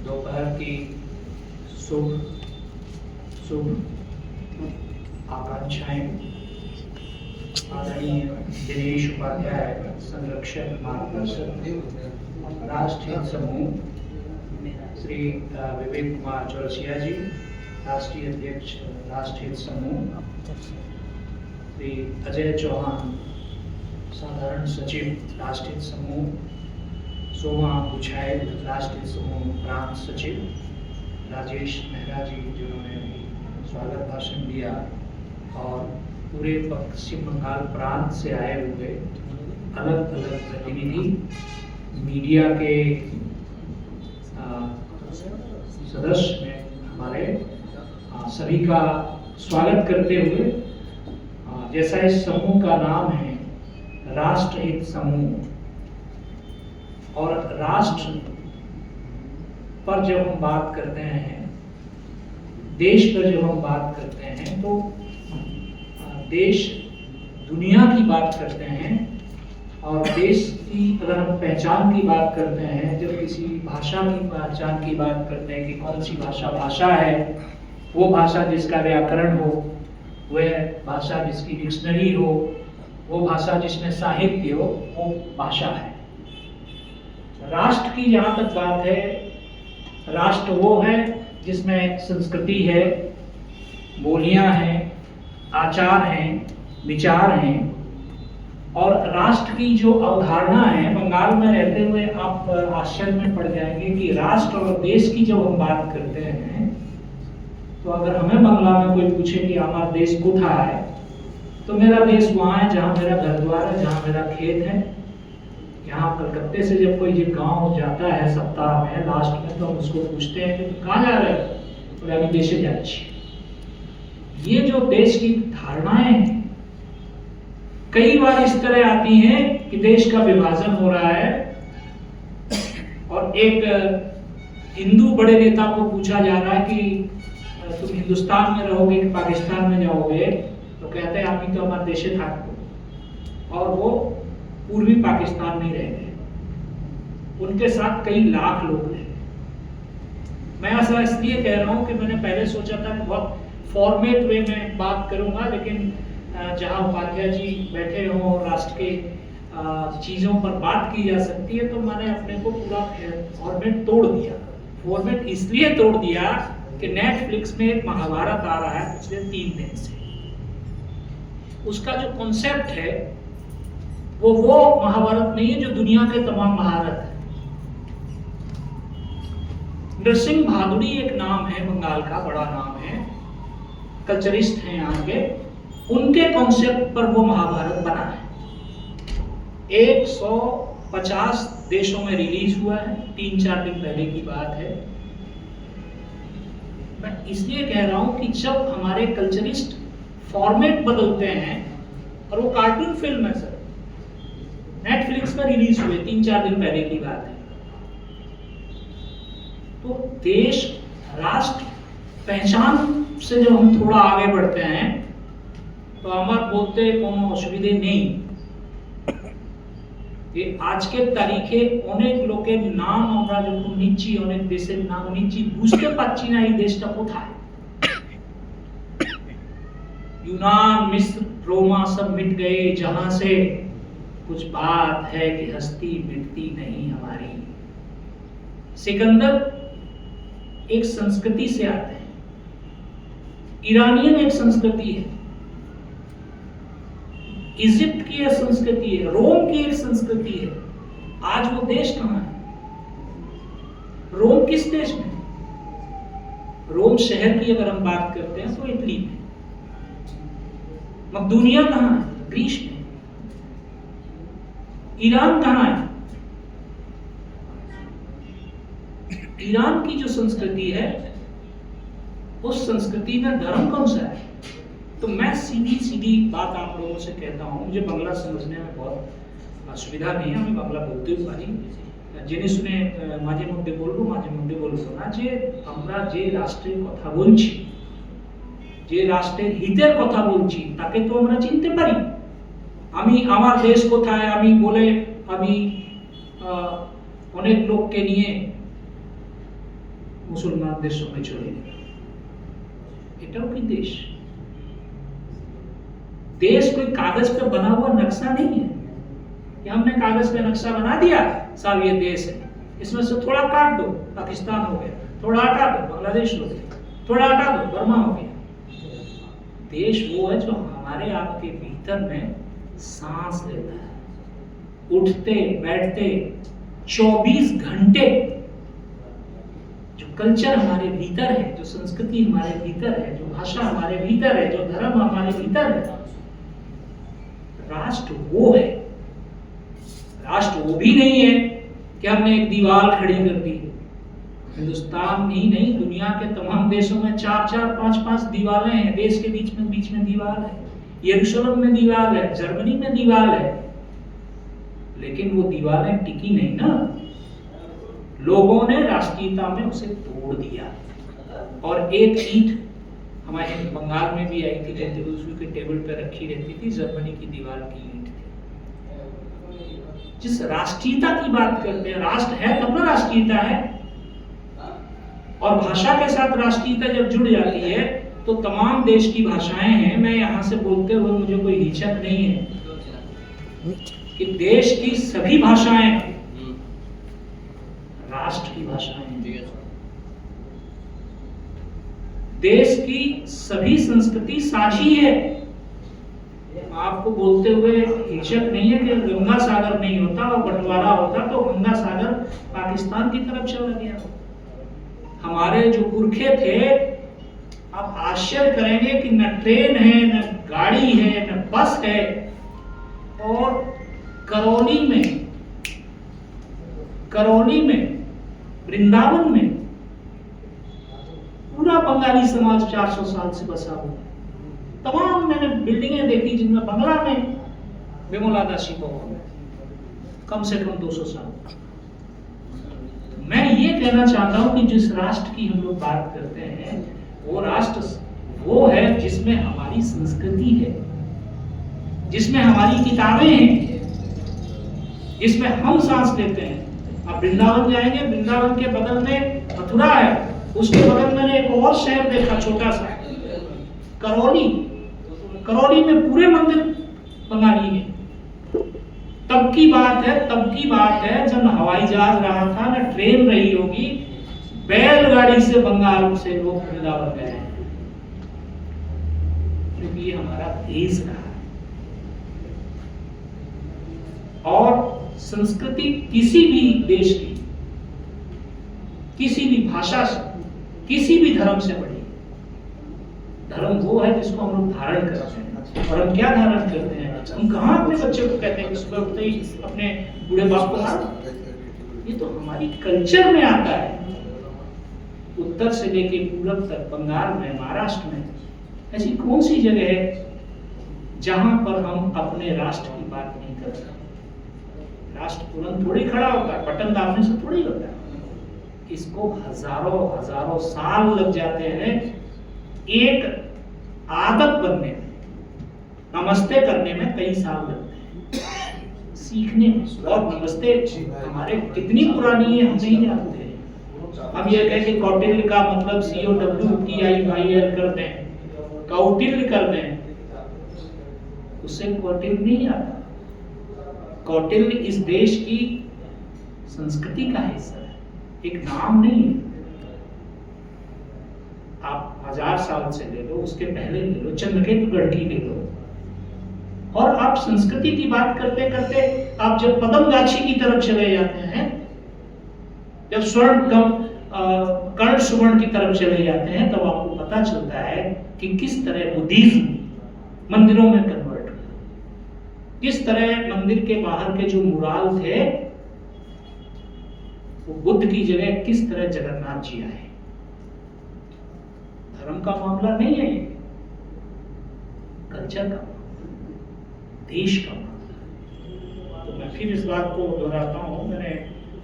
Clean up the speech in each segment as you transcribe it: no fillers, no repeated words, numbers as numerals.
दोपहर की शुभ शुभ आकांक्षाएं आदरणीय दिनेश उपाध्याय, संरक्षक मार्गदर्शक राष्ट्रीय हित समूह श्री विवेक कुमार चौरसिया जी, राष्ट्रीय अध्यक्ष राष्ट्रीय हित समूह श्री अजय चौहान, साधारण सचिव राष्ट्रीय हित समूह सोमा बुछाइल, राष्ट्रीय समूह प्रांत सचिव राजेश मेहरा जी जिन्होंने भी स्वागत भाषण दिया, और पूरे पश्चिम बंगाल प्रांत से आए हुए अलग अलग प्रतिनिधि, मीडिया के सदस्य में हमारे सभी का स्वागत करते हुए, जैसा इस समूह का नाम है राष्ट्र हित समूह, और राष्ट्र पर जब हम बात करते हैं, देश पर जब हम बात करते हैं, तो देश दुनिया की बात करते हैं, और देश की अगर हम पहचान की बात करते हैं, जब किसी भाषा की पहचान की बात करते हैं कि कौन सी भाषा है, वो भाषा जिसका व्याकरण हो, वह भाषा जिसकी डिक्शनरी हो, वो भाषा जिसमें साहित्य हो, वो भाषा है। राष्ट्र की जहाँ तक बात है, राष्ट्र वो है जिसमें संस्कृति है, बोलियां हैं, आचार हैं, विचार हैं, और राष्ट्र की जो अवधारणा है, बंगाल में रहते हुए आप आश्चर्य में पड़ जाएंगे कि राष्ट्र और देश की जब हम बात करते हैं, तो अगर हमें बंगला में कोई पूछे कि हमारा देश कुठा है, तो मेरा देश वहाँ है जहाँ मेरा घर द्वार है, जहाँ मेरा खेत है। यहाँ कलकत्ते से जब कोई गांव जाता है सप्ताह में लास्ट में, तो हम उसको पूछते हैं कि कहाँ जा रहे हो, बोले अभी देशे जा रही। ये जो देश की धारणाएं हैं, कई बार इस तरह आती हैं कि देश का विभाजन हो रहा है, और एक हिंदू बड़े नेता को पूछा जा रहा है कि तुम हिंदुस्तान में रहोगे कि पाकिस्तान में जाओगे, तो कहते हैं अभी तो हमारे देशे था, और वो पूर्वी पाकिस्तान में रह गए। उनके साथ कई लाख लोग रहे। मैं ऐसा इसलिए कह रहा हूँ कि मैंने पहले सोचा था कि बहुत फॉर्मेट वे में बात करूंगा, लेकिन जहाँ उपाध्याय जी बैठे हों और राष्ट्र के चीज़ों पर बात की जा सकती है, तो मैंने अपने को पूरा फॉर्मेट तोड़ दिया। फॉर्मेट इसलिए तोड़ दिया कि नेटफ्लिक्स में एक महाभारत आ रहा है पिछले 3 दिन से। उसका जो कॉन्सेप्ट है वो महाभारत नहीं है जो दुनिया के तमाम महारत है। नरसिंह भादुड़ी एक नाम है, बंगाल का बड़ा नाम है, कल्चरिस्ट हैं यहाँ के, उनके कॉन्सेप्ट पर वो महाभारत बना है। 150 देशों में रिलीज हुआ है, 3-4 दिन पहले की बात है। मैं इसलिए कह रहा हूं कि जब हमारे कल्चरिस्ट फॉर्मेट बदलते हैं, और वो कार्टून फिल्म है सर, नेटफ्लिक्स पर रिलीज हुए 3-4 दिन पहले की बात है, तो देश राष्ट्र पहचान से जब हम थोड़ा आगे बढ़ते हैं, तो আমার বলতে কোনো অসুবিধে নেই। যে আজকের তারিখে অনেক লোকের নাম আমরা যখন নিচ্ছি, অনেক দেশের নাম নিচ্ছি, বুঝতে পারছি না এই দেশটা কোথায়। यूनान, मिस्र, रोमा सब मिट गए जहां से, कुछ बात है कि हस्ती मिटती नहीं हमारी। सिकंदर एक संस्कृति से आते हैं, ईरानियन एक संस्कृति है, इजिप्ट की एक संस्कृति है, रोम की एक संस्कृति है। आज वो देश कहां है? रोम किस देश में? रोम शहर की अगर हम बात करते हैं तो इटली में। मकदूनिया कहां है? ग्रीस में। ईरान कहां है? ईरान की जो संस्कृति है, उस संस्कृति में धर्म कौन सा है? तो मैं सीधी बात आप लोगों से कहता हूँ, मुझे बांग्ला समझने में बहुत असुविधा नहीं है, আমি বাংলা বলতেও পারি, জেনে শুনে মাঝে মধ্যে বলবো মাঝে মধ্যে বলবো না, যে আমরা যে রাষ্ট্রের কথা বলছি, যে রাষ্ট্রের হিতের কথা বলছি, তাকে তো আমরা চিনতে পারি। আমি আমার দেশ কোথায় আমি বলে আমি অনেক লোককে নিয়ে मुसलमान देशों में चले गए। एटाও কি देश? देश कोई कागज पे बना हुआ नक्शा नहीं है कि हमने कागज पे नक्शा बना दिया, साहब ये देश है, इसमें से थोड़ा काट दो पाकिस्तान हो गया, थोड़ा हटा दो बांग्लादेश हो गया, थोड़ा हटा दो बर्मा हो गया। देश वो है जो हमारे आपके भीतर में सांस लेता है, उठते बैठते 24 घंटे। जो कल्चर हमारे भीतर है, जो संस्कृति हमारे भीतर है, जो भाषा हमारे भीतर है, जो धर्म हमारे भीतर है, राष्ट्र वो है। राष्ट्र वो भी नहीं है कि हमने एक दीवार खड़ी कर दी। हिंदुस्तान ही नहीं, दुनिया के तमाम देशों में 4-4, 5-5 दीवारें हैं। देश के बीच में दीवार है, यरूशलेम में दीवार है, जर्मनी में दीवार है, लेकिन वो दीवारें टिकी नहीं ना। लोगों ने राष्ट्रीयता में उसे तोड़ दिया। और एक ईंट हमारे बंगाल में भी आई थी, रहती थी, उसके टेबल पे रखी रहती थी, जर्मनी की दीवार की ईंट थी। जिस राष्ट्रीयता की बात करते हैं, राष्ट्र है तब ना राष्ट्रीयता है। और भाषा के साथ राष्ट्रीयता जब जुड़ जाती है तो तमाम देश की भाषाएं हैं। मैं यहाँ से बोलते हुए मुझे कोई हिचक नहीं है कि देश की सभी भाषाएं राष्ट्र की भाषाएं हैं। देश की सभी संस्कृति साझी है। आपको बोलते हुए हिचक नहीं है कि गंगा सागर नहीं होता और बंटवारा होता तो गंगा सागर पाकिस्तान की तरफ चला गया। हमारे जो पुरखे थे, आप आश्चर्य करेंगे कि न ट्रेन है, न गाड़ी है, न बस है। और करौली में वृंदावन में पूरा बंगाली समाज 400 साल से बसा हुआ। तमाम मैंने बिल्डिंगें देखी जिनमें बंगला में विमला दासी भवन कम से कम 200 साल। मैं ये कहना चाहता हूं कि जिस राष्ट्र की हम लोग बात करते हैं, वो राष्ट्र वो है जिसमें हमारी संस्कृति है, जिसमें हमारी किताबें हैं, जिसमें हम सांस लेते हैं। आप वृंदावन जाएंगे, वृंदावन के बगल में मथुरा है, उसके बगल में एक और शहर देखा छोटा सा, करौली में पूरे मंदिर बंगाली है। तब की बात है जब हवाई जहाज रहा था, ना ट्रेन रही होगी, बैलगाड़ी से बंगाल से लोग वृंदावन गए, क्योंकि ये हमारा देश रहा। और संस्कृति किसी भी देश की, किसी भी भाषा से, किसी भी धर्म से बड़ी। धर्म वो है जिसको हम लोग धारण करते हैं। और हम क्या धारण करते हैं? हम कहाँ अपने बच्चे को कहते हैं कि सुबह उठते ही अपने बूढ़े बाप को मारो? ये तो हमारी कल्चर में आता है। उत्तर से लेके पूरब तक, बंगाल में, महाराष्ट्र में ऐसी कौन सी जगह है जहां पर हम अपने राष्ट्र की बात नहीं करते? राष्ट्र तुरंत थोड़ी खड़ा होता है, बटन दाबने से थोड़ी होता है। इसको हजारों साल लग जाते हैं एक आदत बनने में। नमस्ते करने में कई साल लगते हैं, सीखने में। और नमस्ते हमारे कितनी पुरानी है हम नहीं जानते। हम ये कहें कि कौटिल्य का मतलब COWTILL कर दें, कौटिल्य कर दें, उससे कौटिल्य नहीं आता। कौटिल्य इस देश की संस्कृति का हिस्सा है, एक नाम नहीं है। आप 1000 साल से ले लो, उसके पहले ले लो, चंद्रकेतुगढ़ की ले लो। और आप संस्कृति की बात करते करते आप जब पदमगाछी की तरफ चले जाते हैं, जब कर्ण सुवर्ण की तरफ चले जाते हैं, तब आपको पता चलता है कि किस तरह बुद्धिज्म मंदिरों में कन्वर्ट हुआ, किस तरह मंदिर के बाहर के जो मुराल थे वो बुद्ध की जगह किस तरह जगन्नाथ जी आए। धर्म का मामला नहीं है ये, कल्चर का, देश का मामला। तो मैं फिर इस बात को दोहराता हूँ, मैंने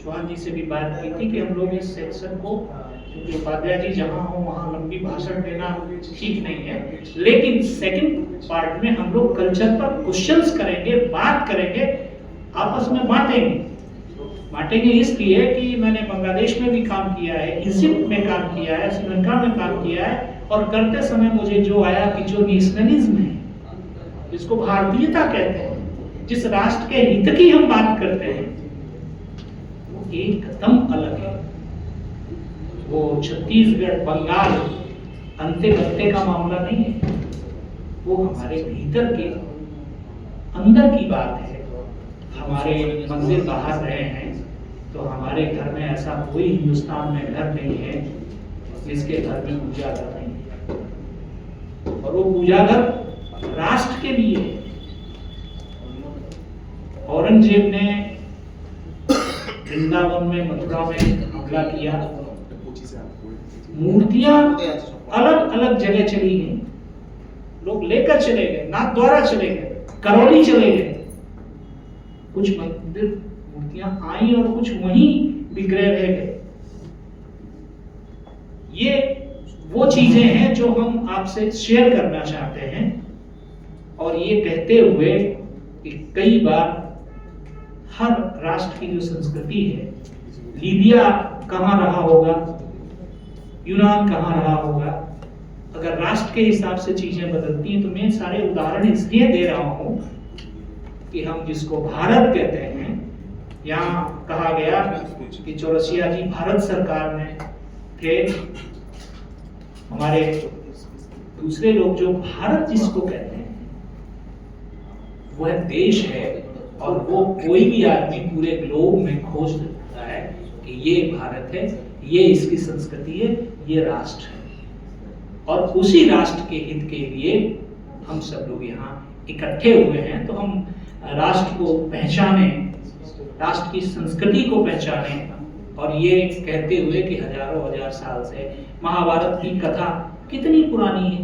चौहान जी से भी बात की थी कि हम लोग इस सेक्शन को, क्योंकि उपाध्याय जी जहाँ हो वहाँ लंबी भाषण देना ठीक नहीं है, लेकिन सेकंड पार्ट में हम लोग कल्चर पर क्वेश्चंस करेंगे, बात करेंगे, आपस में बांटेंगे। बांटेंगे इसलिए कि मैंने बांग्लादेश में भी काम किया है, इजिप्ट में काम किया है, श्रीलंका में काम किया है, और करते समय मुझे जो आया कि जो नेशनलिज्म है, जिसको भारतीयता कहते हैं, जिस राष्ट्र के हित की हम बात करते हैं, वो एकदम अलग है। वो छत्तीसगढ़, बंगाल, अंते बंते का मामला नहीं है, वो हमारे भीतर के अंदर की बात है। हमारे मंदिर बाहर रहे हैं तो हमारे घर में ऐसा कोई हिंदुस्तान में घर नहीं है जिसके घर में पूजा घर नहीं है, और वो पूजा घर राष्ट्र के लिए है। औरंगजेब ने वृंदावन में, मथुरा में हमला किया, मूर्तियां अलग अलग जगह चली गई, लोग लेकर चले गए, नाथद्वारा चले गए, करौली चले गए, कुछ मंदिर मूर्तियां आई और कुछ वहीं बिखरे रह गए। ये वो चीजें हैं जो हम आपसे शेयर करना चाहते हैं, और ये कहते हुए कि कई बार हर राष्ट्र की जो संस्कृति है, लीबिया कहाँ रहा होगा, यूनान कहाँ रहा होगा, अगर राष्ट्र के हिसाब से चीजें बदलती हैं, तो मैं सारे उदाहरण इसलिए दे रहा हूं कि हम जिसको भारत कहते हैं, यहाँ कहा गया कि चौरसिया जी भारत सरकार में थे, हमारे दूसरे लोग जो भारत जिसको कहते हैं वह देश है, और वो कोई भी आदमी पूरे ग्लोब में खोज सकता है कि ये भारत है, ये इसकी संस्कृति है, ये राष्ट्र है, और उसी राष्ट्र के हित के लिए हम सब लोग यहाँ इकट्ठे हुए हैं। तो हम राष्ट्र को पहचाने, राष्ट्र की संस्कृति को पहचाने, और ये कहते हुए कि हजारों हजार साल से महाभारत की कथा कितनी पुरानी है।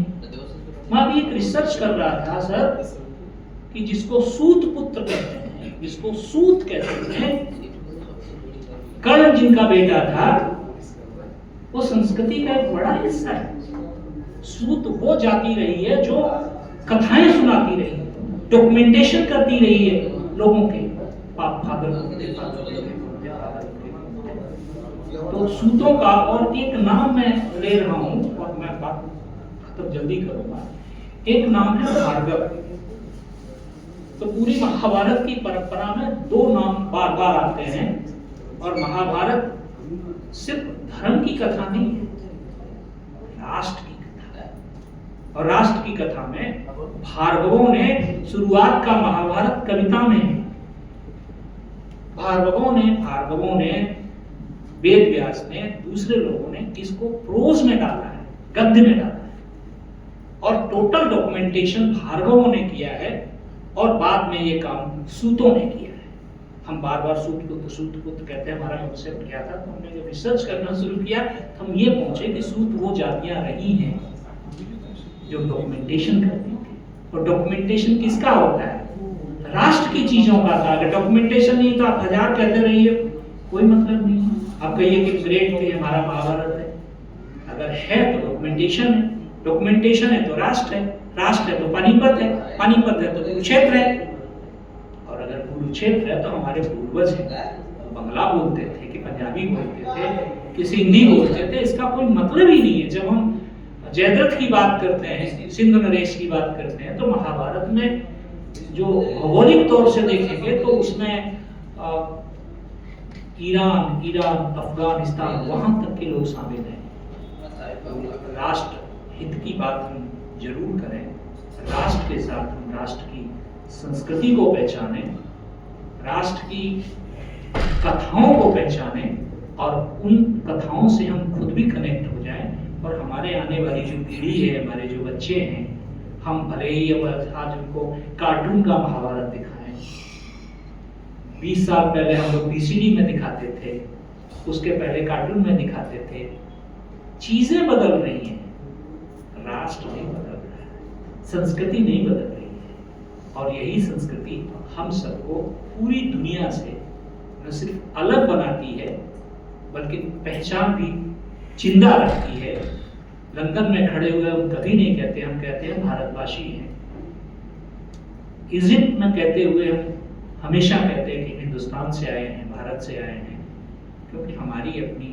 मैं अभी एक रिसर्च कर रहा था सर, कि जिसको सूत पुत्र कहते हैं, जिसको सूत कहते हैं, कर्ण जिनका बेटा था, वो संस्कृति का एक बड़ा हिस्सा है। सूत वो जाति रही है जो कथाएं सुनाती रही है, डॉक्यूमेंटेशन करती रही है लोगों के फादर। तो सूतों का, और एक नाम मैं ले रहा हूं और मैं बात खत्म जल्दी करूंगा, एक नाम है भार्गव। तो पूरी महाभारत की परंपरा में दो नाम बार बार आते हैं, और महाभारत सिर्फ धर्म की कथा नहीं है, राष्ट्र की कथा है। और राष्ट्र की कथा में भार्गवों ने शुरुआत का महाभारत कविता में, भार्गवों ने वेद व्यास ने, दूसरे लोगों ने इसको प्रोज में डाला है, गद्य में डाला है, और टोटल डॉक्यूमेंटेशन भार्गवों ने किया है, और बाद में ये काम सूतों ने किया है। हम बार बार सूत पुत्र कहते हैं, हमारा कॉन्सेप्ट क्या था, तो हमने जब रिसर्च करना शुरू किया तो हम ये पहुंचे कि सूत वो जातियां रही हैं जो डॉक्यूमेंटेशन करती थी। और डॉक्यूमेंटेशन किसका होता है? राष्ट्र की चीजों का था। अगर डॉक्यूमेंटेशन नहीं तो आप हजार कहते रहिए, कोई मतलब नहीं। आप कहिए कि ग्रेट थे, हमारा महाभारत है, अगर है तो डॉक्यूमेंटेशन है, डॉक्यूमेंटेशन है तो राष्ट्र है, राष्ट्र है तो पानीपत है, पानीपत है तो कुरुक्षेत्र है, और अगर कुरुक्षेत्र है तो हमारे पूर्वज हैं, बंगला बोलते थे कि पंजाबी बोलते थे कि सिंधी बोलते थे, इसका कोई मतलब ही नहीं है। जब हम जयद्रथ की बात करते हैं, सिंधु नरेश की बात करते हैं, तो महाभारत में जो भौगोलिक तौर से देखेंगे तो उसमें ईरान, इराक, अफगानिस्तान, वहां तक के लोग शामिल हैं। राष्ट्र हित की बात हम जरूर करें, राष्ट्र के साथ हम राष्ट्र की संस्कृति को पहचानें, राष्ट्र की कथाओं को पहचानें, और उन कथाओं से हम खुद भी कनेक्ट हो जाएं, और हमारे आने वाली जो पीढ़ी है, हमारे जो बच्चे हैं, हम भले ही आज उनको कार्टून का महाभारत दिखाएं। 20 साल पहले हम लोग पीसीडी में दिखाते थे, उसके पहले कार्टून में दिखाते थे। चीजें बदल रही हैं, राष्ट्र नहीं बदल रहा है, संस्कृति नहीं बदल रही है, और यही संस्कृति हम सबको पूरी दुनिया से न सिर्फ अलग बनाती है बल्कि पहचान भी जिंदा रखती है। लंदन में खड़े हुए हम कभी नहीं कहते, हम कहते हैं भारतवासी हैं। इजिप्ट में कहते हुए हम हमेशा कहते हैं कि हिंदुस्तान से आए हैं, भारत से आए हैं, क्योंकि हमारी अपनी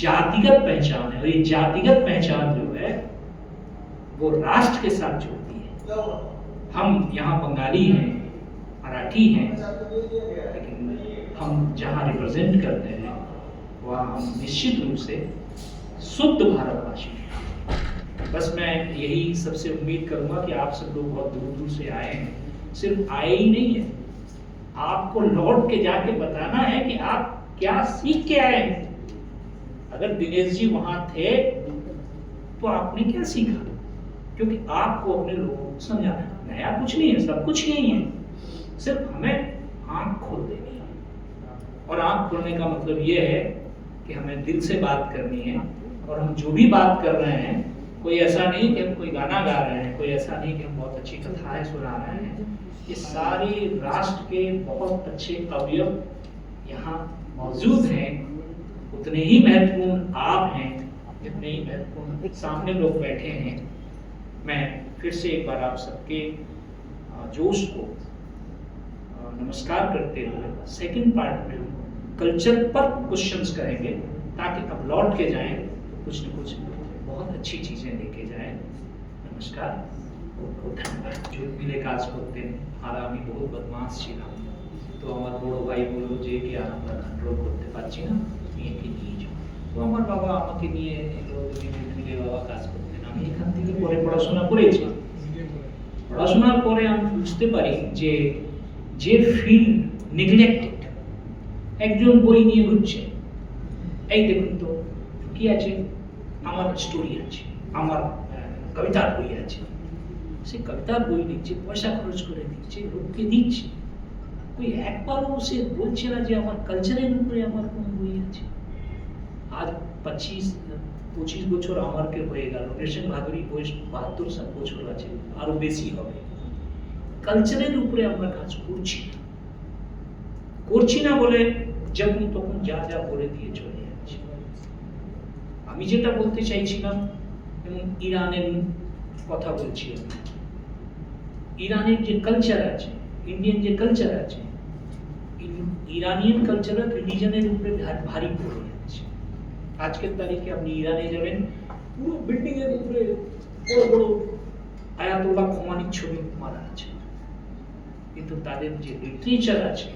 जातिगत पहचान है, और ये जातिगत पहचान जो है वो राष्ट्र के साथ जुड़ती है। हम यहाँ बंगाली हैं, मराठी हैं, लेकिन हम जहाँ रिप्रेजेंट करते हैं वहाँ हम निश्चित रूप से शुद्ध भारतवासी हैं। बस मैं यही सबसे उम्मीद करूँगा कि आप सब लोग बहुत दूर दूर से आए हैं, सिर्फ आए ही नहीं है, आपको लौट के जाके बताना है कि आप क्या सीख के आए हैं। अगर दिनेश जी वहां थे तो आपने क्या सीखा, क्योंकि आपको अपने लोगों को समझाना है। नया कुछ नहीं है, सब कुछ यही है, सिर्फ हमें आंख खोल देनी है। और आंख खोलने का मतलब ये है कि हमें दिल से बात करनी है, और हम जो भी बात कर रहे हैं, कोई ऐसा नहीं कि हम कोई गाना गा रहे हैं, कोई ऐसा नहीं कि हम बहुत अच्छी कथाएं सुना रहे हैं। ये सारे राष्ट्र के बहुत अच्छे अवयव यहाँ मौजूद हैं। उतने ही महत्वपूर्ण आप हैं जितने ही महत्वपूर्ण सामने लोग बैठे हैं। मैं फिर से एक बार आप सबके जोश को नमस्कार करते हुए सेकंड पार्ट में हम कल्चर पर क्वेश्चंस करेंगे, ताकि अब लौट के जाएं तो कुछ न कुछ बहुत अच्छी चीजें लेके जाएं। नमस्कार, ধন্যবাদ। जो मिले काज करते আর আমি বহুত বদমাস ছিলাম, তো আমার বড় ভাই বলল যে কি আমরা কন্ট্রোল করতে পারছি না, মেয়েকে নিয়ে যাও। তো আমার বাবা আমাকে নিয়ে এলো, মিলে বাবা কাজ করতেন। আমি এখান থেকে পরে পড়াশোনা করেছি। পড়াশোনার পরে আমি বুঝতে পারি যে যে ফিল্ড নেগলেক্টেড, একজন বই নিয়ে ঘুরছে, এই দেখুন তো কি আছে, আমার স্টোরি আছে, আমার কবিতার বই আছে, সে কবিতার বই লিখছে, পয়সা খরচ করে দিচ্ছে, লোককে দিচ্ছে, कोई একবারও সে বলছে না যে আমার কালচারের উপরে আমার কোন বই আছে। আজ 25 বছর আমারকে হয়ে গেল, নেশন ভাদুরী বয়স 72 বছর আছে, আরো বেশি হবে। কালচারের উপরে আমরা কাজ করছি না বলে যখন তখন যা যা বলে দিয়ে চলে যাচ্ছে। আমি যেটা বলতে চাইছিলাম, এবং ইরানের কথা বলছি, ইরানের যে কালচার আছে, ইন্ডিয়ান যে কালচার আছে, ইরানিয়ান কালচারের রিলিজনের উপরে ভারী পড়ে যাচ্ছে। আজকের তারিখে আপনি ইরানে যাবেন, পুরো বিল্ডিং এর উপরে বড় বড় আয়াতুল্লাহ খোমেনির ছবি মারা আছে, কিন্তু তাদের যে লিটারেচার আছে,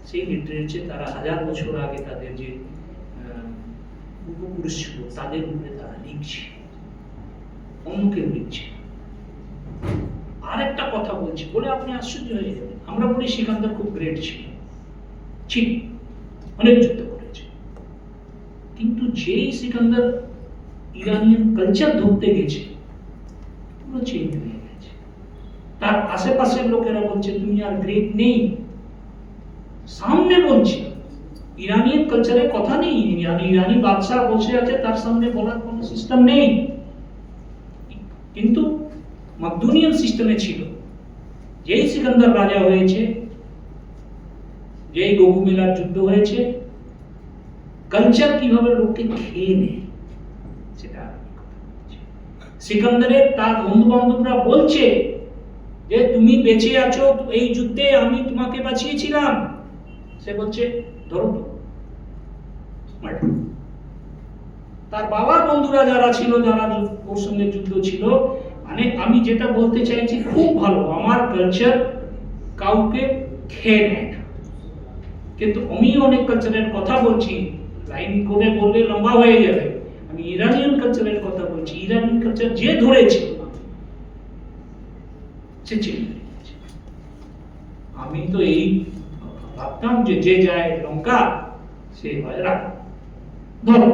সেই লিটারেচার তারা 1000 বছর আগে তাদের যে পূর্বপুরুষ ছিল তাদের উপরে তারা লিখছে, অন্য কেউ লিখছে। আর একটা কথা বলছি বলে আপনি আশ্চর্য হয়ে যাবেন, আমরা বলি সিকান্দার খুব গ্রেট ছিল, ঠিক অনেক যুদ্ধ করেছে, কিন্তু যেই সিকান্দার ইরানিয়ান কালচার ধরতে গেছে পুরো চেঞ্জ হয়ে গেছে। তার আশেপাশের লোকেরা বলছে তুমি আর গ্রেট নেই, সামনে বলছে ইরানিয়ান কালচারের কথা নেই, ইরানি বাদশাহ বসে আছে, তার সামনে বলার কোনো সিস্টেম নেই। কিন্তু মকদুনিয়ান সিস্টেমে ছিল, যেই সিকান্দার রাজা হয়েছে, যেই গগু মেলার যুদ্ধ হয়েছে, কালচার কিভাবে লোককে খেয়ে নেয় সেটা সিকান্দারের তার বন্ধু বান্ধবরা বলছে যে তুমি বেঁচে আছো, এই যুদ্ধে আমি তোমাকে বাঁচিয়েছিলাম। সে বলছে ধরো, তার বাবার বন্ধুরা যারা ছিল, যারা ওর সঙ্গে যুদ্ধ ছিল, মানে আমি যেটা বলতে চাইছি খুব ভালো, আমার কালচার কাউকে খেয়ে নেয় না। কিন্তু আমি অনেক কালচারের কথা বলছি, লাইন করে বললে লম্বা হয়ে যাবে। আমি ইরানিয়ান কালচারের কথা বলছি, ইরানিয়ান কালচার যে ধরেছে সে চিনে গেছে। আমি তো এই ভাবতাম যে যে যায় লঙ্কা সে হয় রাখ, ধরো,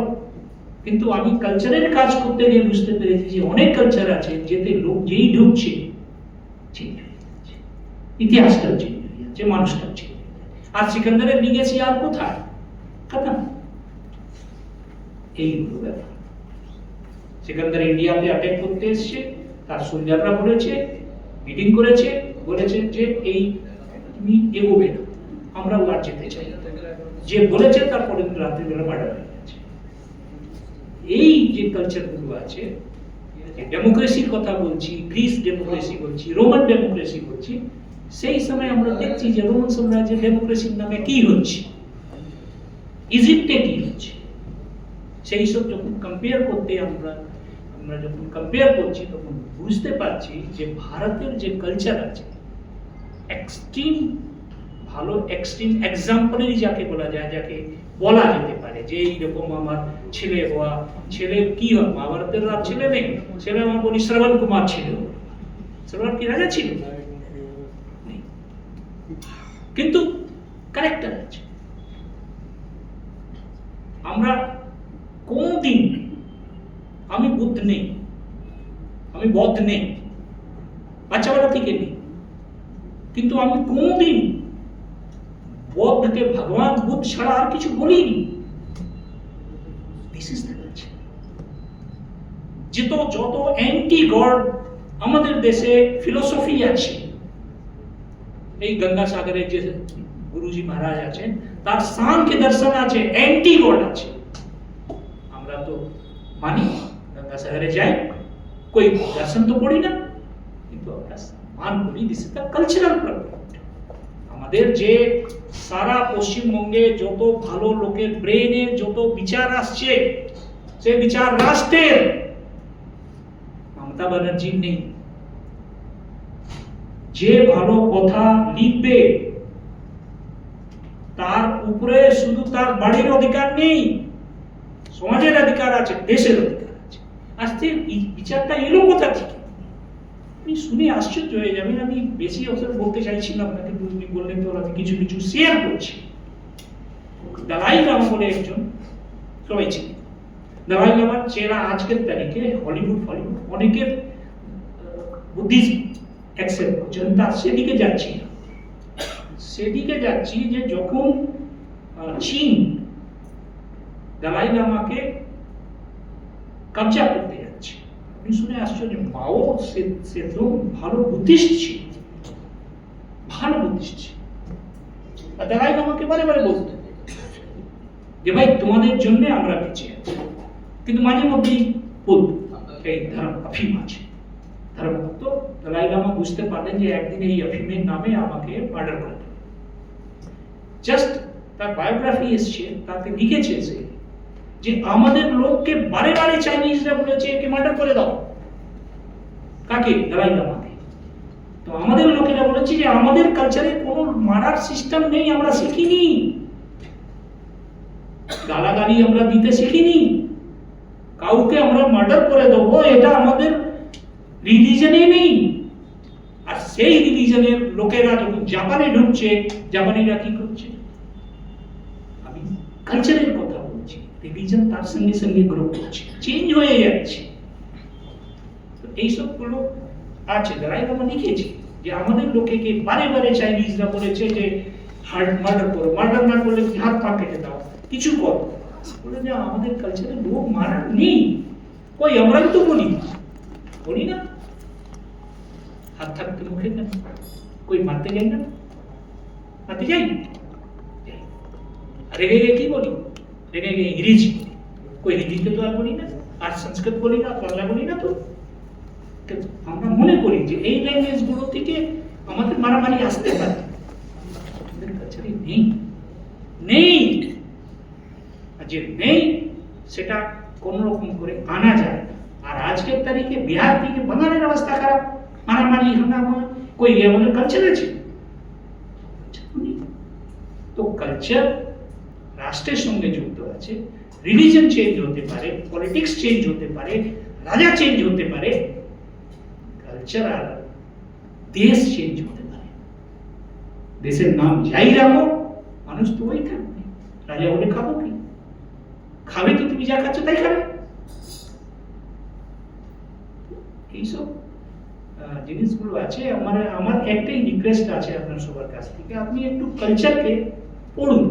কিন্তু আমি কালচারের কাজ করতে গিয়ে বুঝতে পেরেছি যে অনেক কালচার আছে যেতে লোক যেই ঢুকছে চেঞ্জ হয়ে যাচ্ছে, ইতিহাসটাও চেঞ্জ হয়ে যাচ্ছে, মানুষটাও চেঞ্জ হয়ে যাচ্ছে। আর সিকান্দারের লিগেসি আর কোথায়? খতম। এই হলো ব্যাপার। সিকান্দার ইন্ডিয়াতে অ্যাটাক করতে এসছে, তার সোলজাররা বলেছে, মিটিং করেছে, বলেছে যে এই তুমি এগোবে না, আমরা আর যেতে চাই। যে বলেছে তারপরে রাত্রিবেলা মার্ডার হয়ে গেছে। এই যে কালচারগুলো আছে, ডেমোক্রেসির কথা বলছি, গ্রিস ডেমোক্রেসি বলছি, রোমান ডেমোক্রেসি বলছি, সেই সময় আমরা দেখছি যে রোমান সাম্রাজ্যের ডেমোক্রেসির নামে কি হচ্ছে, ইজিপ্টে কি হচ্ছে, সেই সব যখন কম্পেয়ার করতে আমরা যখন কম্পেয়ার করছি তখন বুঝতে পারছি যে ভারতের যে কালচার আছে এক্সট্রিম ভালো, এক্সট্রিম এক্সাম্পলারি যাকে বলা যায়, যাকে বলা যেতে পারে যে এইরকম আমার ছেলে হওয়া, ছেলে কি হয়, মহাভারতের আর ছেলে নেই, ছেলে আমার বলি শ্রবণ কুমার ছিল, শ্রবণ কি রাজা ছিল, কিন্তু ক্যারেক্টার আছে। আমরা কোনদিন, আমি বুদ্ধ নেই, আমি বৌদ্ধ নেই, বাচ্চাবেলা থেকে নেই, কিন্তু আমি কোনদিন বৌদ্ধকে ভগবান বুদ্ধ ছাড়া আর কিছু বলিনি। This is the culture. যত অ্যান্টি গড আমাদের দেশে ফিলোসফি আছে, এই গঙ্গাসাগরের যে গুরুজি মহারাজ আছেন তার সাংখ্য দর্শন আছে, অ্যান্টি গড আছে। আমরা তো মানি, গঙ্গাসাগরে যাই, कोई दर्शन तो पड़ी ना, কিন্তু আমরা মান করি। This is the cultural problem. আমাদের যে সারা পশ্চিমবঙ্গে যত ভালো লোকের ব্রেনে যত বিচার আসছে, সে বিচার রাষ্ট্রের, মমতা ব্যানার্জির নেই। যে ভালো কথা লিখবে তার উপরে শুধু তার বাড়ির অধিকার নেই, সমাজের অধিকার আছে, দেশের অধিকার আছে। আজকে বিচারটা এলো কোথা থেকে? আপনি শুনে আশ্চর্য হয়ে যাবেন। আমি বেশি অবসর বলতে চাইছিলাম না, কিন্তু উনি বললেন তো আমি কিছু কিছু শেয়ার করছি। দালাই লামা বলে একজন, সবাই চিনি, দালাই লামার চেহারা আজকের তারিখে হলিউড অনেকের বুদ্ধিজম অ্যাকসেপ্ট করছেন। তার সেদিকে যাচ্ছি যে যখন চীন দালাই লামাকে কবজা করতে যাচ্ছে, আপনি শুনে আশ্চর্য। মাও সে তো ভালো বুদ্ধিস্ট ছিল, আর দালাই লামাকে বারে বারে বলতে যে ভাই তোমাদের জন্য আমরা বেঁচে আছি, কিন্তু মাঝে মধ্যেই বলতো এই ধর্ম আফিম আছে, ধর্মভক্ত দালাই লামা বুঝতে পারলেন যে একদিন এই আফিমের নামে আমাকে মার্ডার করে দেবে। জাস্ট তার বায়োগ্রাফি এসছে, তাতে লিখেছে সে যে আমাদের লোককে বারে বারে চাইনিজরা বলেছে একে মার্ডার করে দাও। কাকে? দালাই লামাকে। তো আমাদের লোকেরা বলেছে যে আমাদের কালচারে কোনো মারার সিস্টেম নেই, আমরা শিখিনি, গালাগালি আমরা দিতে শিখিনি, কাউকে আমরা মার্ডার করে দেবো এটা আমাদের রিলিজনে নেই। আর সেই রিলিজনের লোকেরা যখন জাপানে ঢুকছে, জাপানিরা কি করছে? আমি কালচারের কথা বলছি, রিলিজন তার সঙ্গে সঙ্গে গ্রো করছে, চেঞ্জ হয়ে যাচ্ছে। তো এইসবগুলো আছে। দালাই লামা লিখেছে যে আমাদের লোকেকে বারে বারে চাইনিজরা বলেছে যে মার্ডার করো, মার্ডার না করলে হাত পা কেটে দাও, কিছু করো। বলে যে আমাদের কালচারে লোক মারার নেই। কই আমরাই তো বলি না, হাত থাকতে মুখে কেন? কই মারতে যাই না? মারতে যাই? রেগে গিয়ে কি বলি? রেগে গিয়ে ইংরেজি বলি। কই হিন্দিতে তো আর বলি না, আর সংস্কৃত বলি না, বাংলা বলি না। তো আমরা মনে করি যে এই ল্যাঙ্গুয়েজ গুলো থেকে আমাদের মারামারি আসতে পারে। আমাদের কালচারে নেই। আর যে নেই সেটা কোন রকম করে আনা যায়। আর আজকের তারিখে বিহার থেকে বাঙালির অবস্থা খারাপ, মারামারি হাঙ্গামা। কই আমাদের কালচার আছে? তো কালচার রাষ্ট্রের সঙ্গে যুক্ত আছে। রিলিজন চেঞ্জ হতে পারে, পলিটিক্স চেঞ্জ হতে পারে, রাজা চেঞ্জ হতে পারে, কালচার আর দেশ চেঞ্জ হতে পারে। দেশের নাম যাই রাখো, মানুষ তো ওই থাকবে। রাজা বলে খাবো কি? খাবে তো, তুমি যা খাচ্ছ তাই খাবে। এইসব জিনিসগুলো আছে। আমার একটাই রিকোয়েস্ট আছে আপনার সবার কাছ থেকে, আপনি একটু কালচারকে পড়ুন।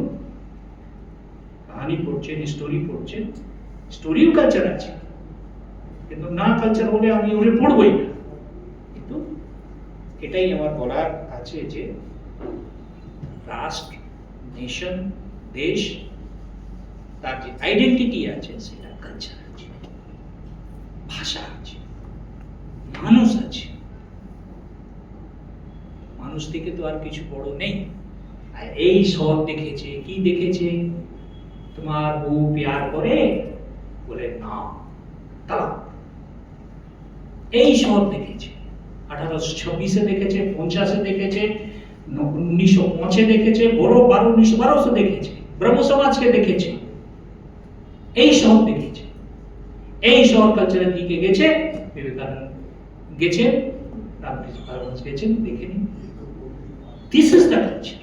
কাহিনী পড়ছেন, স্টোরি পড়ছেন, স্টোরিও কালচার আছে, কিন্তু না কালচার হলে আমি ওরে পড়বই না। কিন্তু এটাই আমার বলার আছে যে রাষ্ট্র, নেশন, দেশ, তার যে আইডেন্টিটি আছে সেটা কালচার আছে, ভাষা আছে, মানুষ আছে। মানুষ থেকে তো আর কিছু বড় নেই। আর এই শহর দেখেছে, কি দেখেছে? তোমার বউ প্যার করে বলে না তালাক। এই শহর দেখেছে, 1826 দেখেছে, 50 দেখেছে, 1905 দেখেছে, বড় 1912 দেখেছে, ব্রহ্ম সমাজকে দেখেছে। এই শহর দেখেছে, এই শহর কালচারের দিকে গেছে। বিবেকানন্দ গেছেন, রামকৃষ্ণ পরমহংস গেছেন, দেখেনি। This is the culture.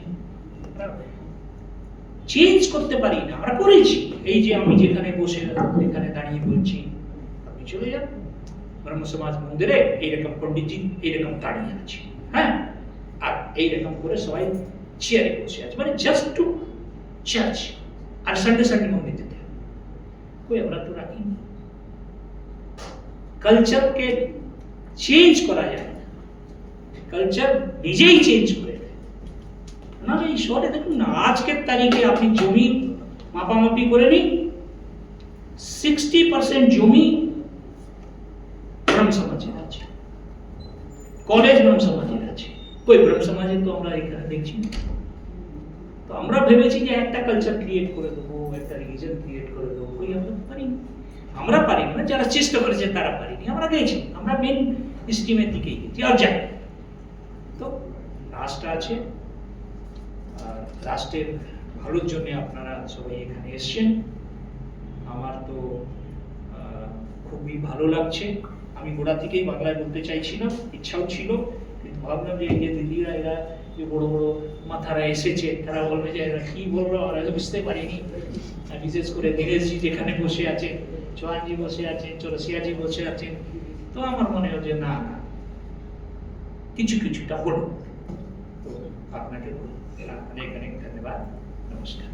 Change করতে পারি না, আমরা করেছি। এই যে আমি যেখানে বসে এখানে দাঁড়িয়ে বলছি, আপনি চলে যান ব্রহ্ম সমাজ মন্দিরে, এইরকম পণ্ডিতজি এইরকম দাঁড়িয়ে আছে, হ্যাঁ, আর এইরকম করে সবাই চেয়ারে বসে আছে, মানে জাস্ট টু চার্চ। আর সানডে সানডে মন্দির যেতে হবে, कोई আমরা তো রাখিনি। কালচারকে চেঞ্জ করা যায় না, কালচার নিজেই চেঞ্জ করে দেয়। না এই শহরে দেখুন না, আজকের তারিখে আপনি জমি মাপামাপি করে নিন, 60% জমি ব্রহ্ম সমাজের আছে, কলেজ ব্রহ্ম সমাজের আছে, কই ব্রহ্ম সমাজে তো আমরা এখানে দেখছি না। তো আমরা ভেবেছি যে একটা কালচার ক্রিয়েট করে দেবো, একটা রিলিজন ক্রিয়েট করে দেবো, কই আমরা পারিনি। আমরা পারিনি না, যারা চেষ্টা করেছে তারা পারিনি, আমরা গেছি, আমরা মেন স্ট্রিমের দিকেই গেছি আর যাই। তো রাষ্ট্র আছে, আর রাষ্ট্রের ভালোর জন্য আপনারা সবাই এখানে এসছেন। আমার তো খুবই ভালো লাগছে। আমি গোড়া থেকেই বাংলায় বলতে চাইছিলাম, ইচ্ছাও ছিল, কিন্তু ভাবলাম যে এই যে দিদিরা এরা যে বড় বড় মাথারা এসেছে, তারা বলবে যে এরা কি বললো আমরা বুঝতে পারিনি। বিশেষ করে দীনেশজি যেখানে বসে আছে, চৌহানজি বসে আছেন, চৌরসিয়াজি বসে আছেন, তো আমার মনে হয় যে না না কিছু কিছুটা হলো। তো আপনাকে অনেক অনেক ধন্যবাদ, নমস্কার।